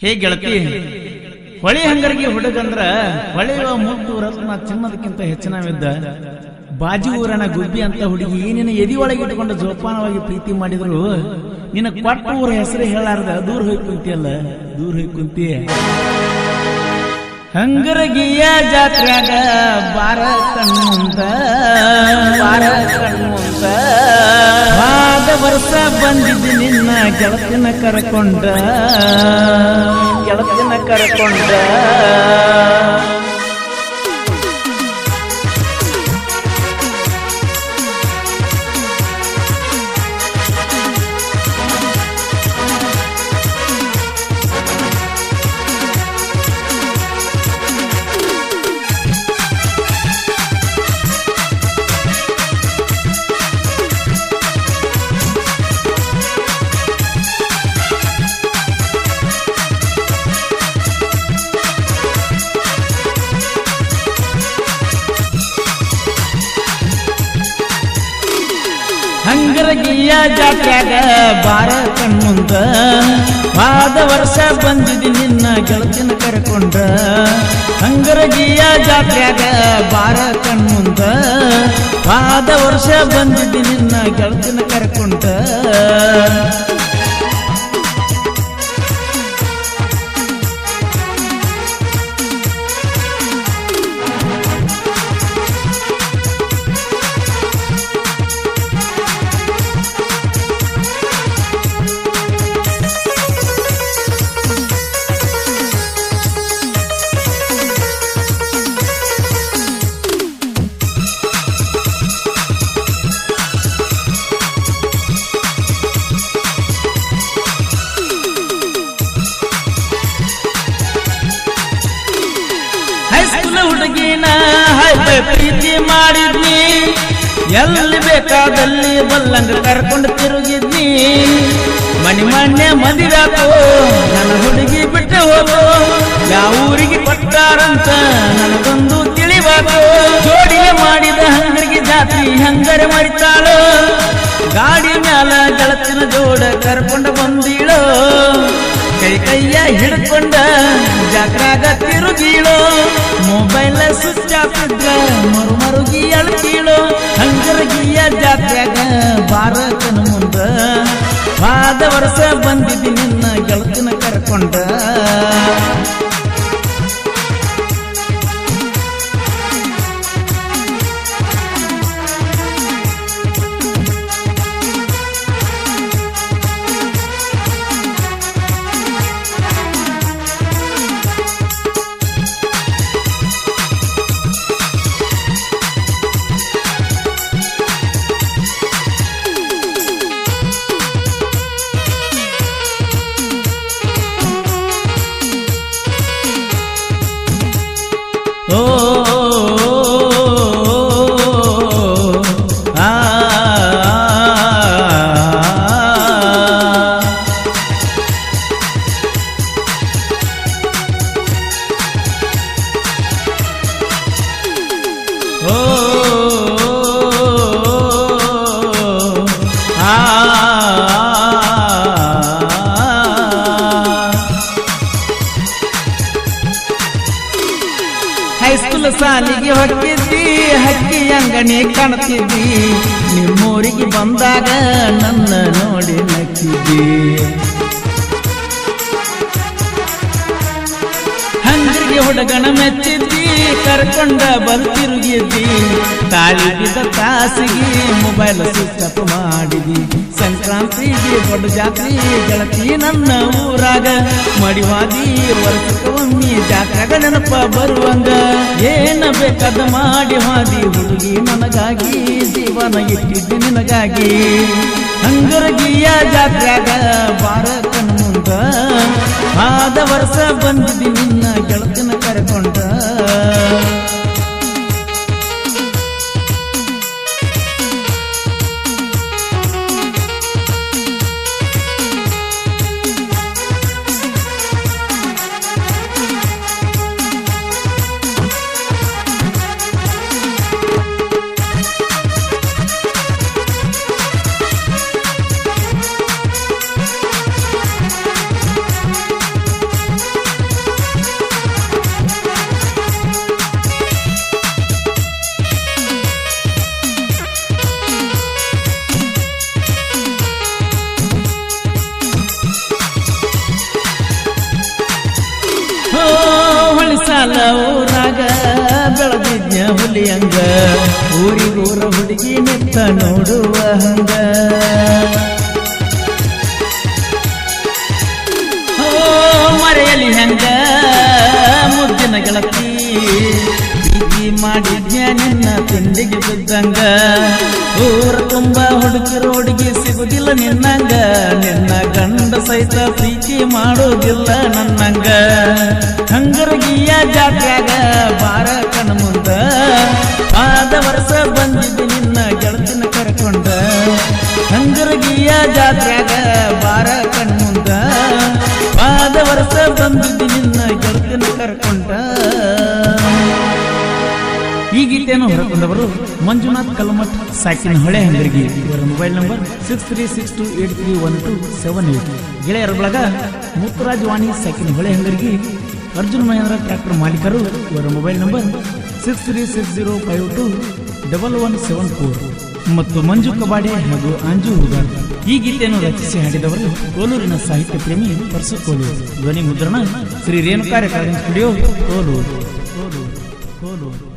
ಹೇ ಗೆಳತಿ, ಹೊಳಿ ಹಂಗರಿಗೆ ಹುಡುಗಂದ್ರ ಹೊಳೆಯುವ ಮುತ್ತು ರತ್ನ ಚಿನ್ನದಕ್ಕಿಂತ ಹೆಚ್ಚಿನವಿದ್ದ ಬಾಜಿ ಊರನ ಗುಬ್ಬಿ ಅಂತ ಹುಡುಗಿ ನಿನ್ನ ಎದಿ ಒಳಗೆ ಇಟ್ಟುಕೊಂಡು ಜೋಪಾನವಾಗಿ ಪ್ರೀತಿ ಮಾಡಿದ್ರು ನಿನ್ನ ಕೊಟ್ಟ ಊರ ಹೆಸರು ಹೇಳಾರ್ದ ದೂರ ಹೋಗಿ ಕುಂತಿಯಲ್ಲ, ದೂರ ಹೋಗಿ ಕುಂತಿ. ಹಂಗರಗಿಯ ಜಾತ್ರ್ಯಾಗ ಬಾರ ಕಣ್ಣುಂತ ವಾದ ವರ್ಷ ಬಂದಿದ್ದು ನಿನ್ನ ಗೆಳತಿನ ಕರಕೊಂಡ ಹಂಗರಗಿಯ ಜಾತ್ರ್ಯಾಗ ಬಾರ ಕಣ್ಮುಂದ ವಾದ ವರ್ಷ ಬಂದಿದಿ ನಿನ್ನ ಗೆಳತಿನ ಕರಕೊಂಡ. ಹಂಗರಗಿಯ ಜಾತ್ರ್ಯಾಗ ಬಾರ ಕಣ್ಮುಂದ ವಾದ ವರ್ಷ ಬಂದಿದಿ ನಿನ್ನ ಗೆಳತಿನ ಕರಕೊಂಡ. ಹುಡುಗಿನ ಪ್ರೀತಿ ಮಾಡಿದ್ನಿ, ಎಲ್ಲಿ ಬೇಕಾದಲ್ಲಿ ಬಲ್ಲಂಗ ಕರ್ಕೊಂಡು ತಿರುಗಿದ್ನಿ. ಮಣ್ಣೆ ಮದಿರಾಕೋ ನನ್ನ ಹುಡುಗಿ ಬಿಟ್ಟು ಹೋಗೋ, ಯಾವ ಊರಿಗೆ ಕೊಟ್ಟಾರಂತ ನನಗೊಂದು ತಿಳಿವಾಕೋ. ಜೋಡಿಗೆ ಮಾಡಿದ ಹಂಗರಿಗೆ ಜಾತ್ರಿ ಹಂಗರೆ ಮರಿತಾಳೋ, ಗಾಡಿ ಮ್ಯಾಲ ಗೆಳತಿನ ಜೋಡ ಕರ್ಕೊಂಡು ಬಂದೀಳೋ. ಕೈಯ ಹಿಡ್ಕೊಂಡ ಜಾತ್ರಾಗ ತಿರುಗೀಳೋ, ಮೊಬೈಲ್ ಸ್ವಿಚ್ ಆಫ್ ಇದ್ರ ಮರುಗಿ ಅಳ್ತೀಳೋ. ಹಂಗರಗಿಯ ಜಾತ್ರ್ಯಾಗ ಬಾರ ಕಣ ಮುಂದ ವಾದ ವರ್ಷ ಬಂದಿದ್ದಿ ನಿನ್ನ ಗೆಳತಿನ ಕರ್ಕೊಂಡ. ಓ ಹೈಸ್ಕೂಲ್ ಸಾಲಿಗೆ ಹೊಕ್ಕಿದ್ದಿ, ಹಕ್ಕಿ ಅಂಗಣಿ ಕಾಣ್ತಿದ್ದಿ. ನಿಮ್ಮೂರಿಗೆ ಬಂದಾಗ ನನ್ನ ನೋಡಿ ನಕ್ಕಿದ್ದಿ. ಹಂಗರಿಗೆ ಹುಡುಗನ ಮೆಚ್ಚಿದ್ದಿ, ಕರ್ಕೊಂಡ ಬರ್ತಿರುಗಿದ್ದಿ. ತಾಳಿ ಬಿದ್ದ ತಾಸಿಗೆ ಮೊಬೈಲ್ ಸ್ವಿಚ್ ಆಫ್ ಮಾಡಿದಿ. ಸಂಕ್ರಾಂತಿಗೆ ದೊಡ್ಡ ಜಾತ್ರೆ ಗೆಳತಿ ನನ್ನ ಊರಾಗ ಮಡಿವಾದಿ. ವರ್ಷಕ್ಕೆ ಒಮ್ಮೆ ಜಾತ್ರೆಗ ನೆನಪ ಬರುವಂಗ ಏನ ಬೇಕಾದ ಮಾಡಿ ಹಾದಿ. ಹುಡುಗಿ ನನಗಾಗಿ ಜೀವನ ಇಟ್ಟಿದ್ದಿ ನಿನಗಾಗಿ. ಹಂಗರಗಿಯ ಜಾತ್ರ್ಯಾಗ ಬಾರ ಕಣ್ಮುಂದ ಆದ ವರ್ಷ ಬಂದಿದ್ದಿ ನಿನ್ನ ಗೆಳತಿನ ಕರ್ಕೊಂಡ. ಹುಲಿ ಹಂಗ ಊರಿಗೂರ ಹುಡುಗಿ ನಿತ್ತ ನೋಡುವ ಹಂಗ ಮರೆಯಲಿ ಹಂಗ ಮುದ್ದಿನ ಗೆಳತಿ ಪ್ರೀತಿ ಮಾಡಿದ್ಯ ನಿನ್ನ ತಿಂಡಿಗೆ ಬಿದ್ದಂಗ ಊರ ತುಂಬ ಹುಡುಗರು ಹುಡುಗಿ ಸಿಗುದಿಲ್ಲ ನಿನ್ನಂಗ ನಿನ್ನ ಗಂಡ ಸಹಿತ ಪ್ರೀತಿ ಮಾಡೋದಿಲ್ಲ ನನ್ನಂಗ ಹಂಗರಗಿಯ ಜಾತ್ಯಾಗ ಬಾರ ಕಣ ಮುಂದ ಆದ ವರ್ಷ ಬಂದಿದ್ದು ನಿನ್ನ ಗೆಳತಿನ ಕರ್ಕೊಂಡ ಹಂಗರಗಿಯ ಜಾತ್ಯಾಗ ಬಾರ ಕಣ ಮುಂದ ಆದ ವರ್ಷ ಬಂದಿದ್ದು ನಿನ್ನ ಗೆಳತಿನ ಕರ್ಕೊಂಡ. ಈ ಗೀತೆಯನ್ನು ಹೊರತಂದವರು ಮಂಜುನಾಥ್ ಕಲ್ಮಠ್ ಸಾಕಿನ ಹೊಳೆ ಹಂಗರ್ಗಿ. ಇವರ ಮೊಬೈಲ್ ನಂಬರ್ 6362831278. ಗೆಳೆಯರ ಬಳಗ ಮುತ್ತುರಾಜ್ ವಾಣಿ ಸಾಕಿನ ಹೊಳೆ ಹಂಗರ್ಗಿ. ಅರ್ಜುನ್ ಮಹೇಂದ್ರ ಟ್ರ್ಯಾಕ್ಟರ್ ಮಾಲೀಕರು. ಇವರ ಮೊಬೈಲ್ ನಂಬರ್ 6360521174 ಮತ್ತು ಮಂಜು ಕಬಾಡೆ ಹಾಗೂ ಅಂಜು ಹುಡುಗಾರ್. ಈ ಗೀತೆಯನ್ನು ರಚಿಸಿ ಹಾಡಿದವರು ಕೋಲೂರಿನ ಸಾಹಿತ್ಯ ಪ್ರೇಮಿ ಪರ್ಸು ಕೋಲೂರು. ಧ್ವನಿ ಮುದ್ರಣ ಶ್ರೀ ರೇಣುಕಾ ರೆಕಾರ್ಡಿಂಗ್ ಸ್ಟುಡಿಯೋ ಕೋಲೂರು.